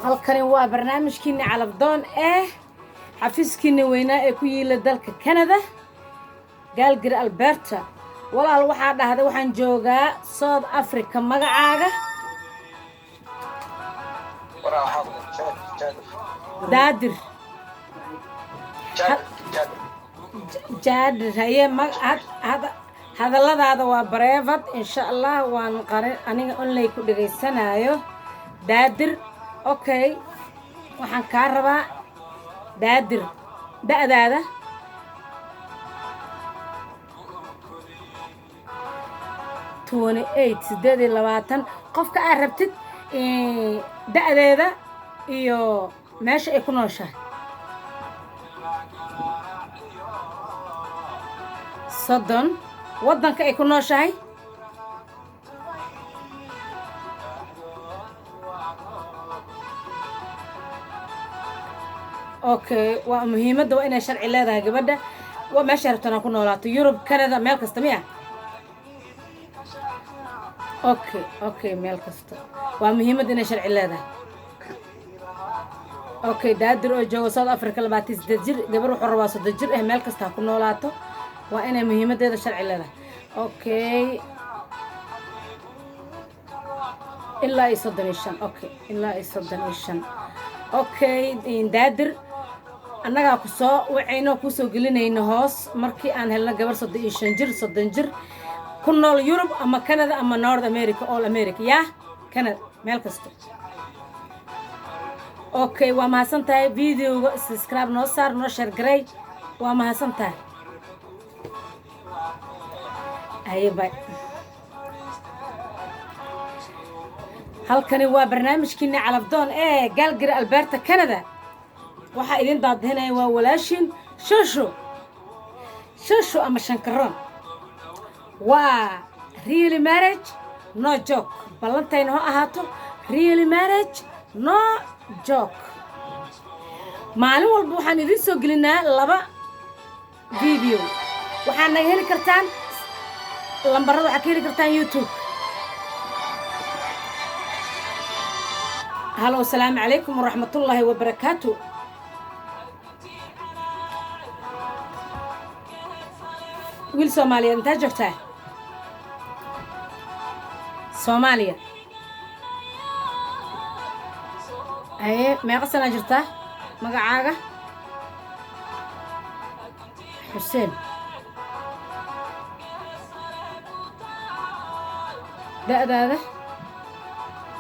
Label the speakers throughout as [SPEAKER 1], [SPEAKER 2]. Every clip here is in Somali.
[SPEAKER 1] halkani waa barnaamijkiina calabdoon xafiiskiina weynaa ee ku yiila dalka Canada Calgary Alberta walaal waxaa dhahday waxaan joogaa South Africa magacaaga daadir jaadir haye hadalladaada waa bareefad insha Allah waan qarin aniga online ku dhageysanayo daadir okay waxaan ka rabaa daadir da'daada sideed iyo labaatan qofka aad rabtid da'deeda iyo meesha ay ku nooshahay soddon waddanka ay ku nooshahay okay waa muhiimadda waa inay sharci leedahay gabadha waa meesha rabtana ku noolaato Yurub Canada meel kasta miya okay meel kasta waa muhiimadda inay sharci leedahay okay daadir oo jooga South Africa 28 jir gabar wuxuu rabaa 30 jir meel kasta ku noolaato waa inay muhiimadeeda sharci leedahay okay ilaa 35 okay ilaa 35 okay daadir annaga ku soo wacayno ku soo gelinayno hoos markii aan helno gabar 35 jir 30 jir ku nool Yurub ama Canada ama North America all America ya Canada meel kasta okay waa mahadsantahay videoga subscribe noo saar noo share garay waa mahadsantahay ayba halkani waa barnaamijkiina calabdoon Calgary Alberta Canada waxa idin daadinay waa walaashin shosho ama shankaroon waa really marriage no joke ballantayna ha ahaato really marriage no joke maalin walba waxaan idin soo gelinaa laba video waxaan naga heli kartaan lambarada waxaad ka heli kartaan YouTube halo assalaamu calaykum waraxmatullaahi wabarakaatu wiil Soomaaliyeed intaa joogtaa Soomaaliya meeqa sana jirtaa magacaaga Xuseen da'daada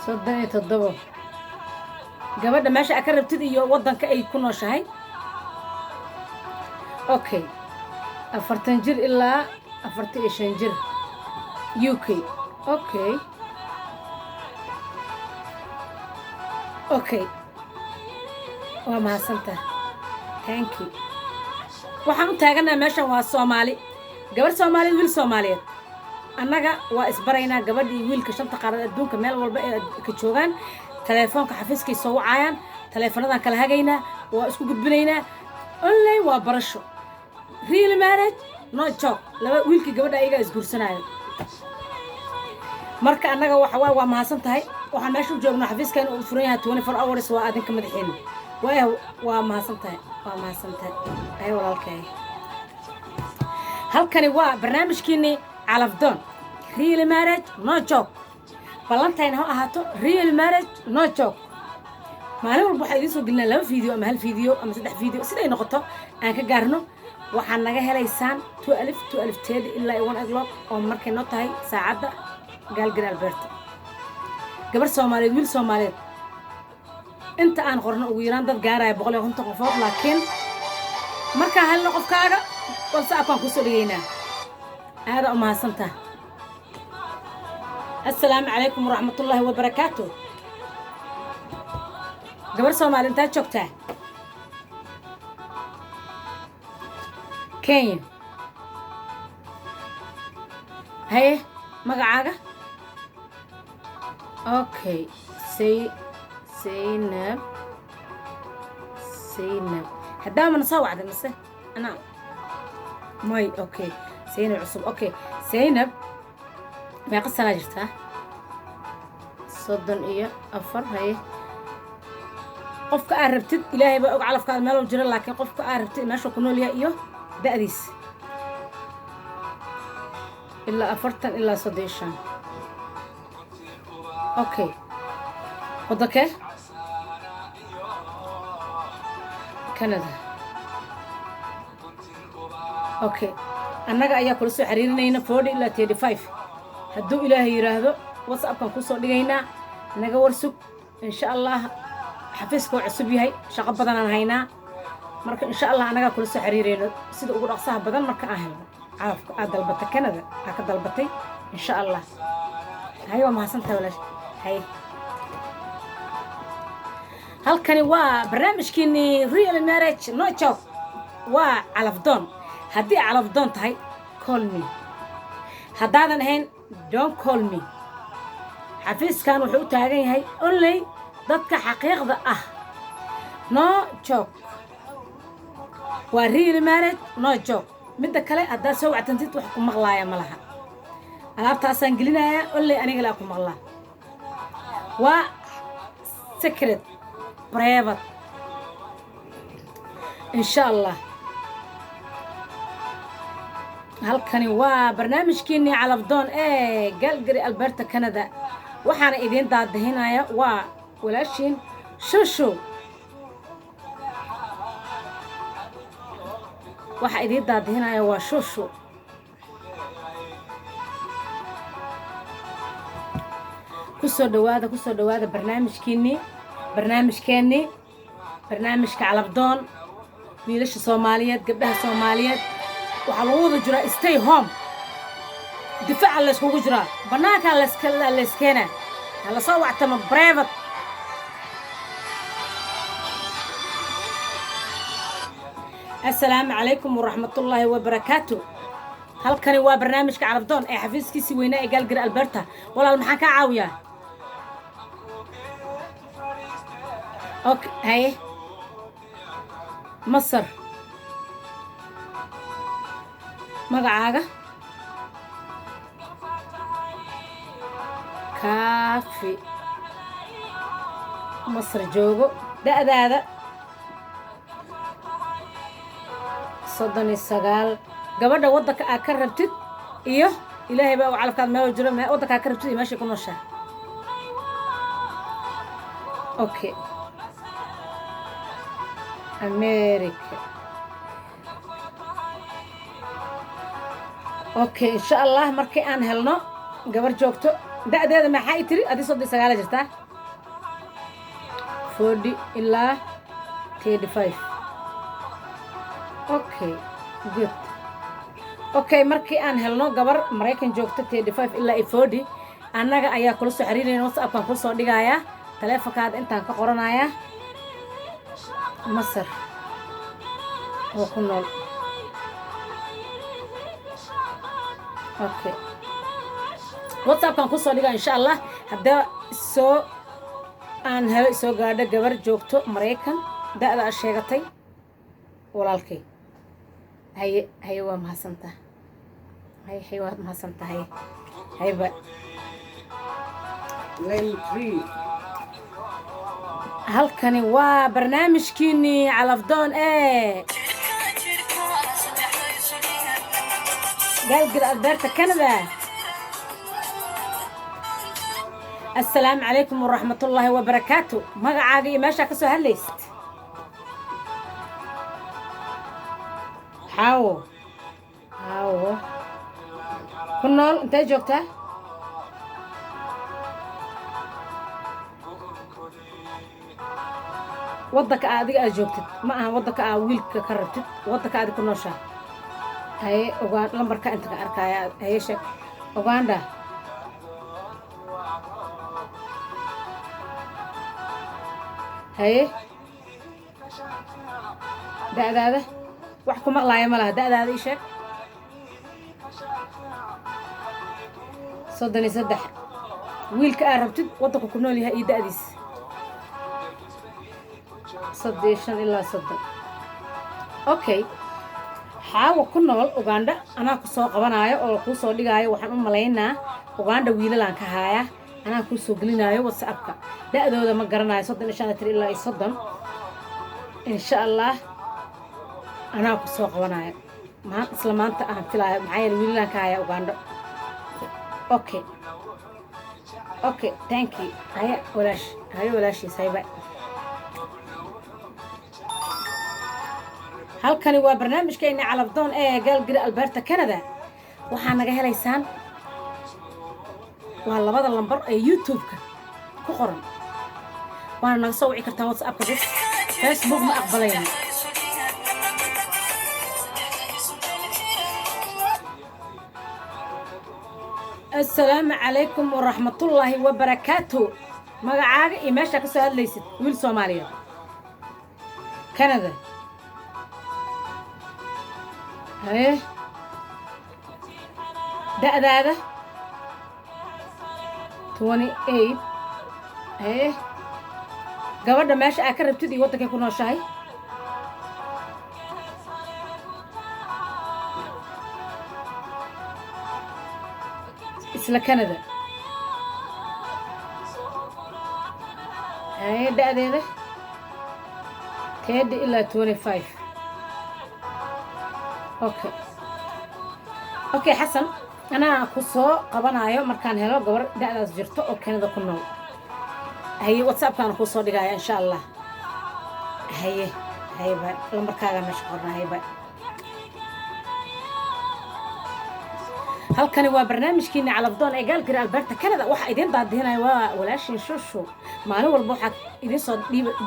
[SPEAKER 1] 37 gabadha meesha aad ka rabtid iyo waddanka ay ku nooshahay okay 40 jir ilaa 45 jir UK okay waa mahadsantahay thank you waxaan u taaganahay meeshan waa Soomaali gabar Soomaaliyeed wiil Soomaaliyeed annaga waa isbaraynaa gabadha iyo wiilka shanta qaarad adduunka meel walba ay ka joogaan telefoonka xafiiskay soo wacayaan teleefanadan kala hagaynaa waa isku gudbinaynaa online waa barasho real marriage no joke laba wiilkii gabadha ayaga isguursanaayo marka annaga waxa waa mahadsantahay waxaan meesha u joognaa xafiiskan uu furan yahay 24 hours waa adinka madaxeena waa mahadsantahay ay walaalkay halkani waa barnaamijkiina calabdoon real marriage no joke ballantayna ha ahaato real marriage no joke maalin walba waxaa idiin soo gelinaa laba video ama hal video ama saddex video siday noqoto aan ka gaarno waxaan naga helaysaan 12 teed ilaa 1 o'clock oo markay noo tahay saacadda Calgary Alberta gabar Soomaaliyeed wiil Soomaaliyeed inta aan qorno ugu yaraan dad gaaraya 150 qofood laakiin marka helno qofkaaga WhatsApp aan ku soo dhigaynaa aad u mahadsantahay assalaamu calaykum waraxmatullaahi wabarakaatu gabar Soomaali inta joogtaa Kenya haye magacaaga okay Zainab hadda ma soo wacday mise ana may okay Zainab cusub okay Zainab meeqa sana jirtaa 34 haye qofka aad rabtid ilaahay baa og calafkaada meel jiro laakiin qofka aad rabtid meesha ku nool yahay iyo da'diis ilaa 40 ilaa 30 okay wadake Canada okay annaga ayaa kula soo xiriirinayna 40 ilaa 35 hadduu ilaahay yiraahdo WhatsApp-kan ku soo dhigaynaa naga warsug insha Allah xafiiska cusub yahay shaqo badan aan haynaa marka insha Allah anaga kula soo xiriireyno sida ugu dhaqsaha badan marka aan helno calafka aad dalbatay Canada aad ka dalbatay insha Allah hayo ma hasantaa walaal hay halkani waa barnaamijkeeni Real Marriage No Joke waa calafdoon haddii calafdoon tahay call me haddaadan ahayn don't call me xafiiskan wuxuu u taagan yahay only dadka xaqiiqda ah no joke waa Real Marriage No Joke midda kale haddaad soo wactantid wax ku maqlaaya ma laha alaabtaasaan gelinayaa only aniga laa ku maqlaa waa secret private insha Allah halkani waa barnaamijkeeni calafdoon ee Calgary Alberta Canada waxaana idin daadahinaya waa walaashin shushu waxa idin daadahinaya waa shushu kusoo dhawaada barnaamijkeeni barnaamijka calafdoon wiilasha Soomaaliyeed gabdhaha Soomaaliyeed waxa lagu wada jiraa stay home difaac la iskugu jiraa banaanka la iskeena hala soo wactama private assalaamu calaykum waraxmatullaahi wabarakaatu halkani waa barnaamijka calafdoon ee xafiiskiisii weynaa ee Calgary Alberta walaal maxaan ka caawiyaa okay haye Masar magacaaga kaafi Masar joogo da'daada 39 gabadha wadanka aad ka rabtid iyo ilaahay baa calafkaad meel jiro wadanka aad ka rabtid meesha ku nooshaa okay America okay insha Allah markii aan helno gabar joogto da'deeda maxay tiri adii 39 jirtaa 40 ilaa 35 okay good okay markii aan helno gabar Mareykan joogto 35 ilaa 40 annaga ayaa kula soo xiriirayna WhatsApp-kan ku soo dhigayaa taleefankaada intaan ka qoranayaa Masar oo ku nool okay WhatsApp-kan ku soo dhigaa insha Allah hadda soo aan helo soo gaadho gabar joogto Mareykan da'da aad sheegatay walaalkay haye waa mahadsantahay haye waa mahadsantahay hayba lane 3 halkani waa barnaamijkeeni calafdoon ee Calgary Alberta Canada السلام عليكم ورحمة الله وبركاته magacaaga meesha ka soo hadlaysid حاو كنول انت joogtaa waddanka adiga aad joogtid ma aha waddanka aad wiilka ka rabtid waddanka aad ku nooshaa haye ogaan lambarka inta ka arkaya haye sheeg Uganda haye da'daada wax ku maqlaaya ma laha da'daada ii sheeg 33 wiilka aad rabtid waddanka ku nool yahay iyo da'diis 30 ilaa 30 okay xaawo ku nool Uganda anaa ku soo qabanayo oo ku soo dhigayo waxaan u maleynaa Uganda wiilalaan ka haaya anaa kuu soo gelinayo whatsappka da'dooda ma garanayo 35 ilaa 30 insha allah anaa ku soo qabanayo isla maanta aan filaayo maxaa yeelay wiilaan ka haya Uganda okay thank you haya walaashi sayba halkani waa barnaamijkeena calafdoon ee Calgary Alberta Canada waxaa naga helaysaan waa labada lambar ee YouTube-ka ku qoran waana naga soo wici kartaan WhatsApp-ka bas Facebook ma aqbalayno السلام عليكم ورحمة الله وبركاته magacaaga iyo meesha ka soo hadlaysid wiil Soomaaliyeed Canada da'daada 28 gabadha meesha aad ka rabtid iyo waddanka ku nooshahay isla Canada da'deeda 10 ilaa 25 okay xasan anaa ku soo qabanayo markaan helo gabar da'daas jirto oo Canada ku nool WhatsApp-kaana ku soo dhigaya insha Allah ba lambarkaaga meesha qornaa ba halkani waa barnaamijkeena calafdoon ee Calgary Alberta Canada waxa idin daadinaya waa walaashin shushu maalin walba waxa idin soo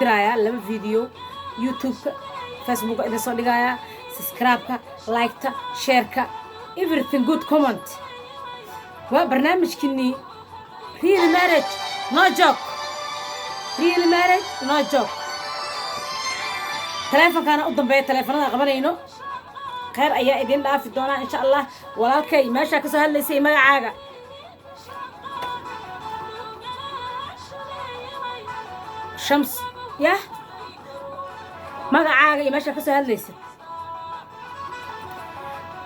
[SPEAKER 1] diraya laba video YouTube-ka Facebook idin soo dhigaya subscribe-ka like-ta share-ka everything good comment waa barnaamijkeeni real marriage no joke telefonkana u dambeeya telefonada qabanayno خير أيها إدين لا في الدونا إن شاء الله ولكن ما شاك سهل لسي ما عاجا شمس يا ما عاجا ما شاك سهل لسي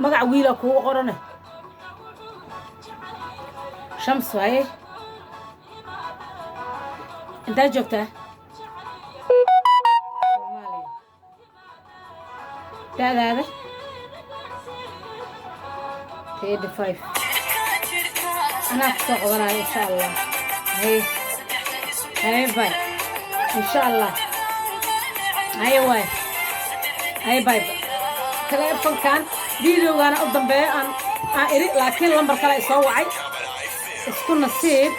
[SPEAKER 1] ما عويلة كو قرنه شمس هاي أنت جبته هذا 35 أنا أفتح وراء إن شاء الله هاي باي إن شاء الله هاي باي تليفون كان فيديو أنا قدام بيه أنا أريد لكن لمبر كلا يسوعي اسكن نصيب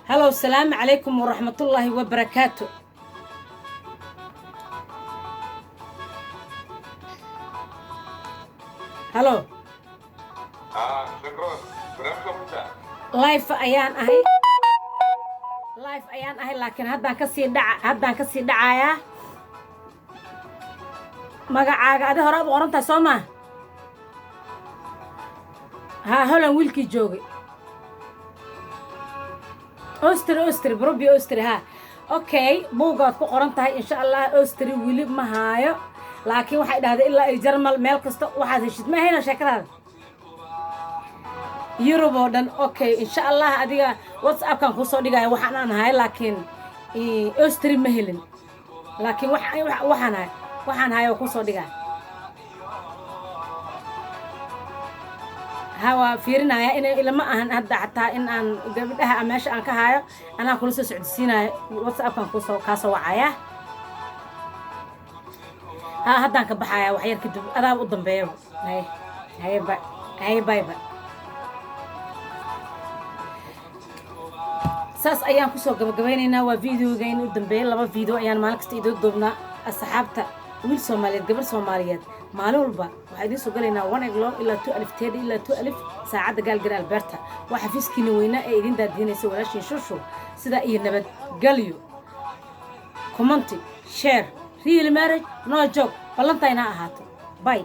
[SPEAKER 1] هلو السلام عليكم ورحمة الله وبركاته هلو
[SPEAKER 2] شكرا
[SPEAKER 1] لايف أيان أهي لكن هذا كسي دعايا magacaaga adi hore aad qoranta Soomaa هلا ويلكي جوجي أستري بروبي أستري ها أوكي بوجود كقرنتها إن شاء الله أستري ويلي ما هايو لكن واحد هذا إلا الجرمال ميل كستو واحد يشد ما هنا شكرا يوروبودن أوكي إن شاء الله أديها واتساب كان خصو ديجا وحنا هاي لكن أستري مهلن لكن وحنا هاي وخصو ديجا هوا فيرنا إن إلا ما أهن هدا حتى إن أن قبلها أماشي أنك هاي أنا كل سعد سينا واتساب كان خصو كاسو وعيا ها هدا كبحايا وحير كده أنا قدام بيو هاي باي ساس أيام كسو قبلنا وفيديو جاين قدام بيو لما فيديو أيام مالك استيدو دوبنا الصحابة ويل سوماليات قبل سوماليات مالولبا waxay soo galayna 1 o'clock ilaa 2 alif teed ilaa 2 alif saacada Calgary Alberta waxa fiiskiina weyna ee idin daadinaysa walaashin shushu sida iyo nabad galyo comment share real marriage no joke balantayna ahaato bye